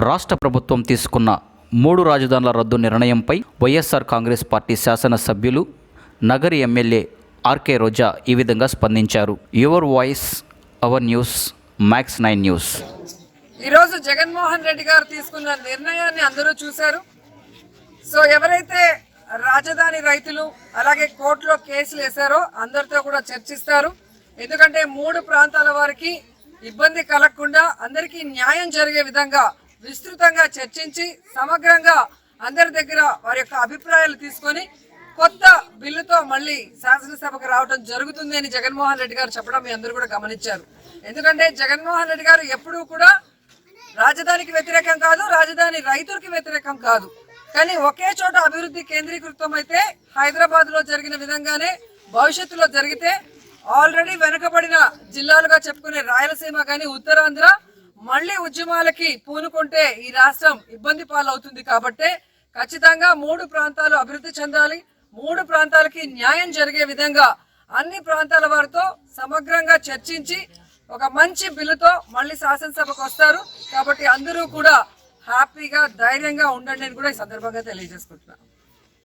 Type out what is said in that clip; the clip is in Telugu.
రాష్ట్ర ప్రభుత్వం తీసుకున్న 3 రాజధానుల రద్దు నిర్ణయంపై వైఎస్ఆర్ కాంగ్రెస్ పార్టీ శాసనసభ్యులు నగరి ఎమ్మెల్యే ఆర్కే రోజా ఈ విధంగా స్పందించారు. Your voice hour news, max 9 news. ఈరోజు జగన్మోహన్ రెడ్డి గారు తీసుకున్న నిర్ణయాన్ని అందరూ చూశారు. సో ఎవరైతే రాజధాని రైతులు అలాగే కోర్టులో కేసులు వేశారో అందరితో కూడా చర్చిస్తారు. ఎందుకంటే 3 ప్రాంతాల వారికి ఇబ్బంది కలగకుండా అందరికీ న్యాయం జరిగే విధంగా విస్తృతంగా చర్చించి సమగ్రంగా అందరి దగ్గర వారి యొక్క అభిప్రాయాలు తీసుకొని కొత్త బిల్లుతో మళ్ళీ శాసనసభకు రావడం జరుగుతుంది అని జగన్మోహన్ రెడ్డి గారు చెప్పడం మీ అందరూ కూడా గమనించారు. ఎందుకంటే జగన్మోహన్ రెడ్డి గారు ఎప్పుడూ కూడా రాజధానికి వ్యతిరేకం కాదు, రాజధాని రైతులకి వ్యతిరేకం కాదు. కానీ ఒకే చోట అభివృద్ధి కేంద్రీకృతం అయితే హైదరాబాద్ లో జరిగిన విధంగానే భవిష్యత్తులో జరిగితే ఆల్రెడీ వెనుకబడిన జిల్లాలుగా చెప్పుకునే రాయలసీమ కానీ ఉత్తరాంధ్ర మళ్లీ ఉద్యమాలకి పూనుకుంటే ఈ రాష్ట్రం ఇబ్బంది పాలవుతుంది. కాబట్టి ఖచ్చితంగా 3 ప్రాంతాలు అభివృద్ధి చెందాలి, 3 ప్రాంతాలకి న్యాయం జరిగే విధంగా అన్ని ప్రాంతాల వారితో సమగ్రంగా చర్చించి ఒక మంచి బిల్లుతో మళ్ళీ శాసనసభకు వస్తారు. కాబట్టి అందరూ కూడా హ్యాపీగా ధైర్యంగా ఉండండి అని కూడా ఈ సందర్భంగా తెలియజేసుకుంటున్నాను.